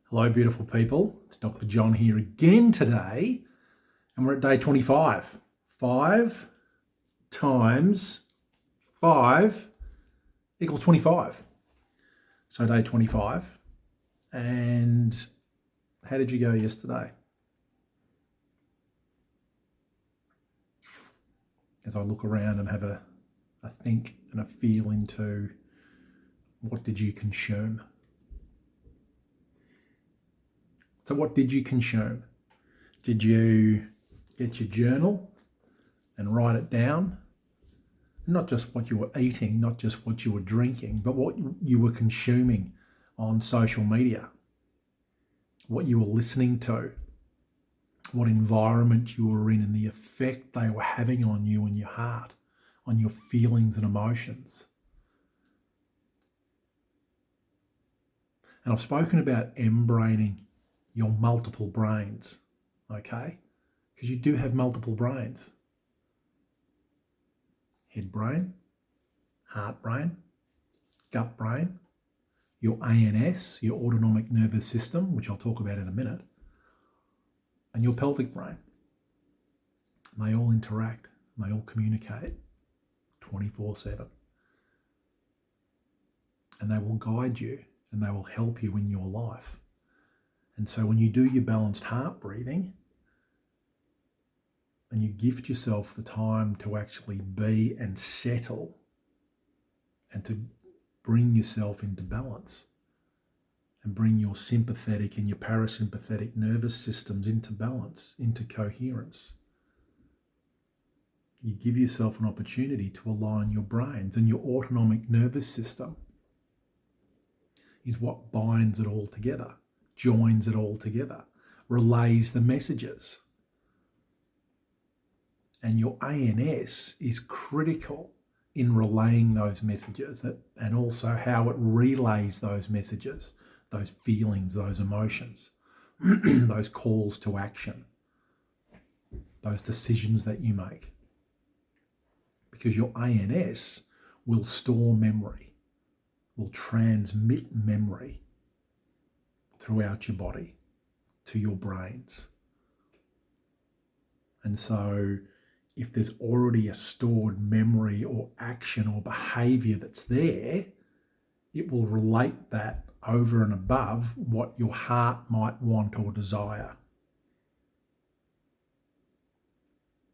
Hello, beautiful people. It's Dr. John here again today, and we're at day 25. 5 times 5 equals 25. So day 25. And how did you go yesterday? As I look around and have a think and a feel into what did you consume? So what did you consume? Did you get your journal and write it down? Not just what you were eating, not just what you were drinking, but what you were consuming on social media, what you were listening to, what environment you were in, and the effect they were having on you and your heart, on your feelings and emotions. And I've spoken about embraining your multiple brains, okay? Because you do have multiple brains. Head brain, heart brain, gut brain, your ANS, your autonomic nervous system, which I'll talk about in a minute, and your pelvic brain. They all interact, they all communicate 24/7. And they will guide you and they will help you in your life. And so when you do your balanced heart breathing and you gift yourself the time to actually be and settle and to bring yourself into balance and bring your sympathetic and your parasympathetic nervous systems into balance, into coherence, you give yourself an opportunity to align your brains, and your autonomic nervous system is what binds it all together, joins it all together, relays the messages. And your ANS is critical in relaying those messages and also how it relays those messages, those feelings, those emotions, those calls to action, those decisions that you make. Because your ANS will store memory, will transmit memory throughout your body to your brains. And so if there's already a stored memory or action or behavior that's there, it will relate that over and above what your heart might want or desire.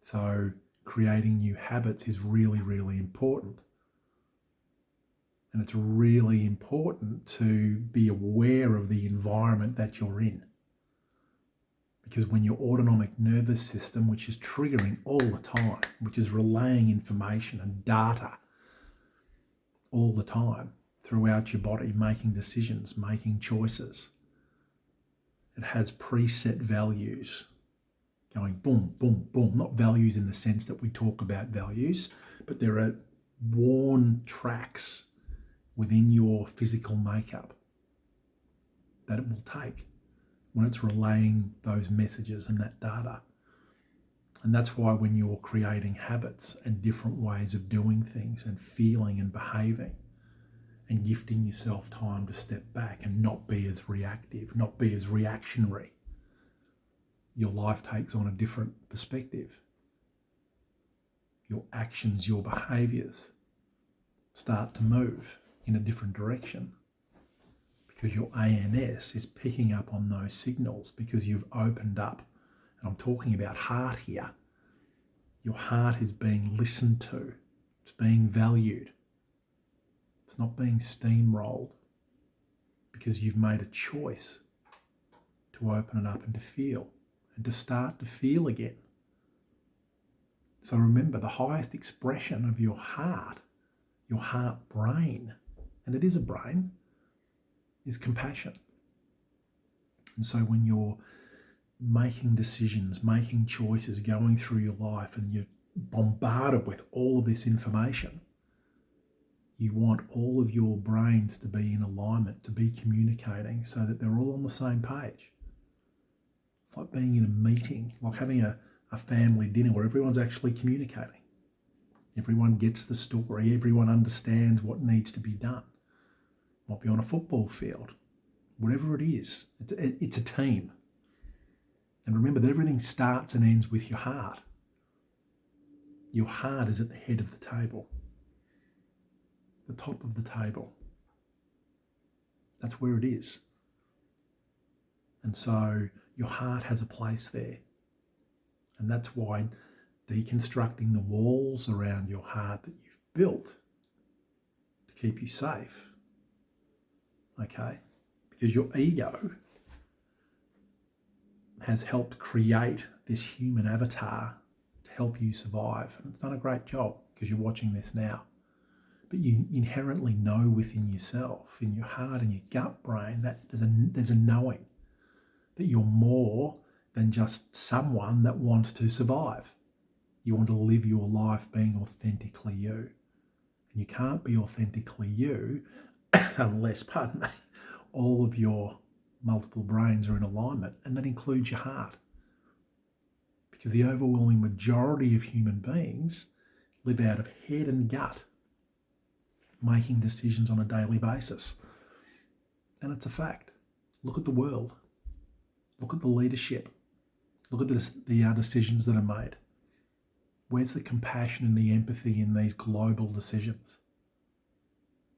So creating new habits is really, really important. And it's really important to be aware of the environment that you're in. Because when your autonomic nervous system, which is triggering all the time, which is relaying information and data all the time throughout your body, making decisions, making choices, it has preset values going boom, boom, boom. Not values in the sense that we talk about values, but there are worn tracks within your physical makeup that it will take when it's relaying those messages and that data. And that's why when you're creating habits and different ways of doing things and feeling and behaving and gifting yourself time to step back and not be as reactive, not be as reactionary, your life takes on a different perspective. Your actions, your behaviors start to move in a different direction because your ANS is picking up on those signals because you've opened up. And I'm talking about heart here. Your heart is being listened to. It's being valued. It's not being steamrolled because you've made a choice to open it up and to feel and to start to feel again. So remember, the highest expression of your heart brain, and it is a brain, is compassion. And so when you're making decisions, making choices, going through your life, and you're bombarded with all of this information, you want all of your brains to be in alignment, to be communicating so that they're all on the same page. It's like being in a meeting, like having a family dinner where everyone's actually communicating. Everyone gets the story, everyone understands what needs to be done. Might be on a football field, whatever it is. It's a team. And remember that everything starts and ends with your heart. Your heart is at the head of the table, the top of the table. That's where it is. And so your heart has a place there. And that's why deconstructing the walls around your heart that you've built to keep you safe, okay? Because your ego has helped create this human avatar to help you survive. And it's done a great job because you're watching this now. But you inherently know within yourself, in your heart and your gut brain, that there's a knowing that you're more than just someone that wants to survive. You want to live your life being authentically you. And you can't be authentically you unless, pardon me, all of your multiple brains are in alignment, and that includes your heart. Because the overwhelming majority of human beings live out of head and gut, making decisions on a daily basis. And it's a fact. Look at the world. Look at the leadership. Look at the decisions that are made. Where's the compassion and the empathy in these global decisions?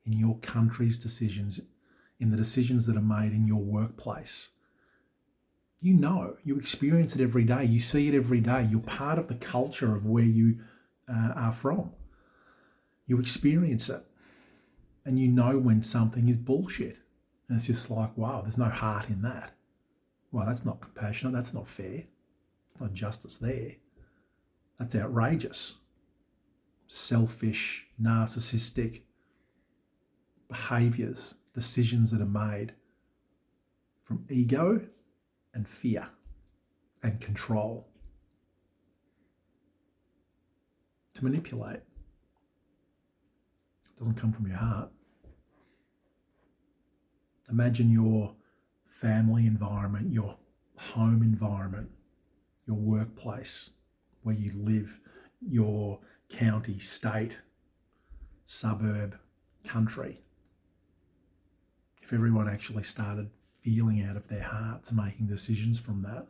In your country's decisions, in the decisions that are made in your workplace. You know, you experience it every day. You see it every day. You're part of the culture of where you are from. You experience it. And you know when something is bullshit. And it's just like, wow, there's no heart in that. Well, that's not compassionate. That's not fair. There's no justice there. That's outrageous. Selfish, narcissistic behaviours, decisions that are made from ego and fear and control to manipulate. It doesn't come from your heart. Imagine your family environment, your home environment, your workplace, where you live, your county, state, suburb, country. If everyone actually started feeling out of their hearts, making decisions from that,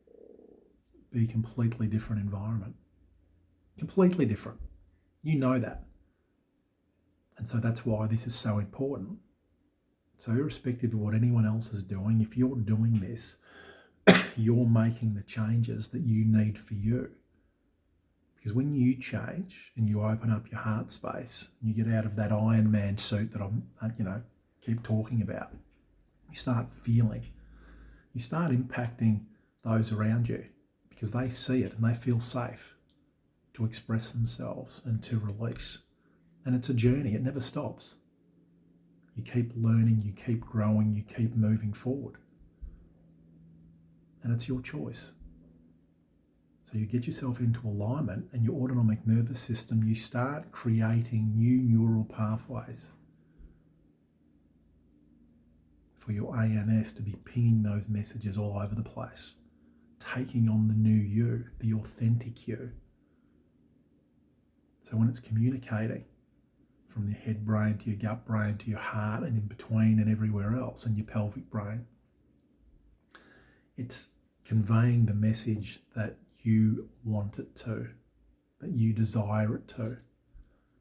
it'd be a completely different environment. Completely different. You know that. And so that's why this is so important. So irrespective of what anyone else is doing, if you're doing this, you're making the changes that you need for you. Because when you change and you open up your heart space, you get out of that Iron Man suit that I'm, keep talking about, you start feeling, you start impacting those around you because they see it and they feel safe to express themselves and to release. And it's a journey, it never stops. You keep learning, you keep growing, you keep moving forward. And it's your choice. So you get yourself into alignment and your autonomic nervous system, you start creating new neural pathways for your ANS to be pinging those messages all over the place, taking on the new you, the authentic you. So when it's communicating from your head brain to your gut brain to your heart and in between and everywhere else and your pelvic brain, it's conveying the message that you want it to, that you desire it to,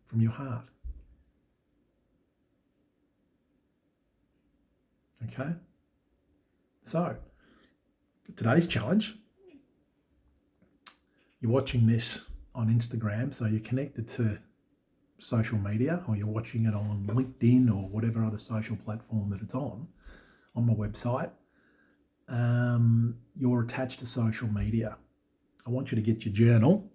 from your heart. Okay? So, for today's challenge, you're watching this on Instagram, so you're connected to social media, or you're watching it on LinkedIn or whatever other social platform that it's on my website. You're attached to social media. I want you to get your journal,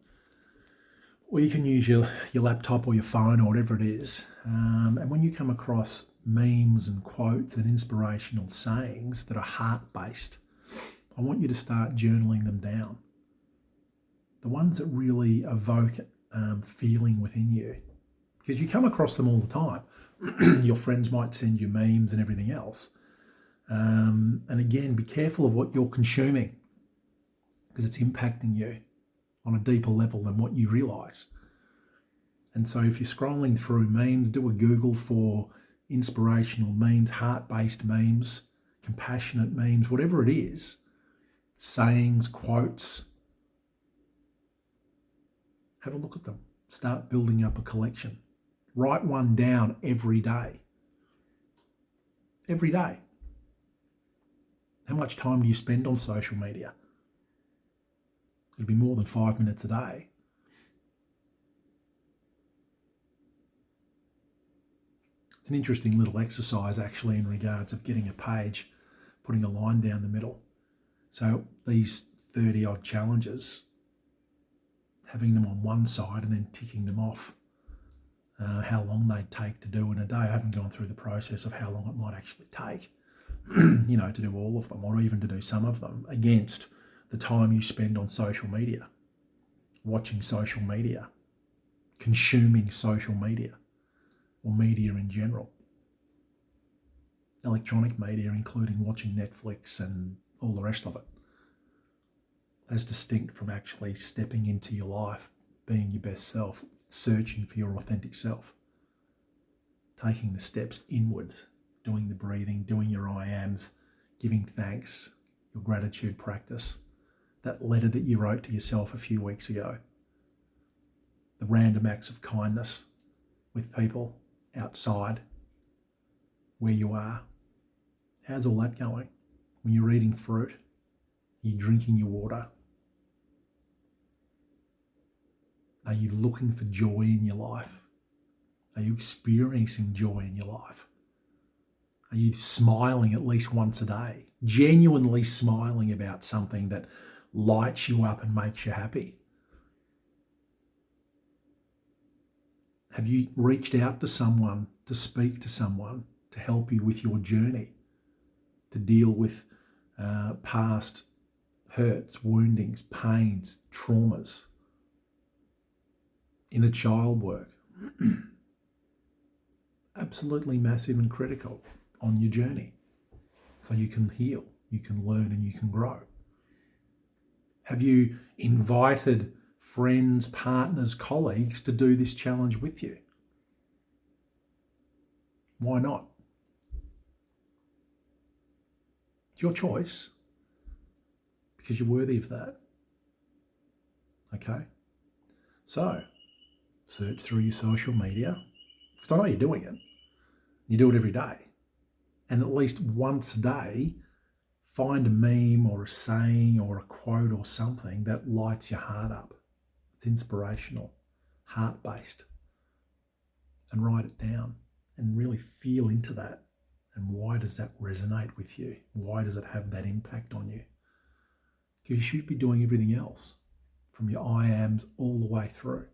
or you can use your laptop or your phone or whatever it is. And when you come across memes and quotes and inspirational sayings that are heart-based, I want you to start journaling them down. The ones that really evoke feeling within you. Because you come across them all the time. Your friends might send you memes and everything else. And again, be careful of what you're consuming, because it's impacting you on a deeper level than what you realise. And so if you're scrolling through memes, do a Google for inspirational memes, heart-based memes. compassionate memes, whatever it is, sayings, quotes, have a look at them. Start building up a collection. Write one down every day. Every day. How much time do you spend on social media? It'll be more than 5 minutes a day. It's an interesting little exercise actually in regards of getting a page, putting a line down the middle. So these 30 odd challenges, having them on one side and then ticking them off, how long they'd take to do in a day. I haven't gone through the process of how long it might actually take, to do all of them or even to do some of them against the time you spend on social media, watching social media, consuming social media or media in general. Electronic media, including watching Netflix and all the rest of it, as distinct from actually stepping into your life, being your best self, searching for your authentic self, taking the steps inwards, doing the breathing, doing your I ams, giving thanks, your gratitude practice, that letter that you wrote to yourself a few weeks ago, the random acts of kindness with people outside where you are. How's all that going? When you're eating fruit, you're drinking your water. Are you looking for joy in your life? Are you experiencing joy in your life? Are you smiling at least once a day? Genuinely smiling about something that lights you up and makes you happy? Have you reached out to someone, to speak to someone, to help you with your journey, to deal with past hurts, woundings, pains, traumas, inner child work? Absolutely massive and critical on your journey, so you can heal, you can learn, and you can grow. Have you invited friends, partners, colleagues to do this challenge with you? Why not? It's your choice, because you're worthy of that. Okay? So, search through your social media, because I know you're doing it. You do it every day. And at least once a day, find a meme or a saying or a quote or something that lights your heart up. It's inspirational, heart-based. And write it down and really feel into that. And why does that resonate with you? Why does it have that impact on you? Because you should be doing everything else, from your I ams all the way through.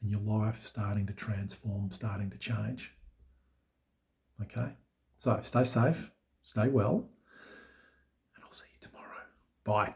And your life starting to transform, starting to change. Okay? So stay safe, stay well, and I'll see you tomorrow. Bye.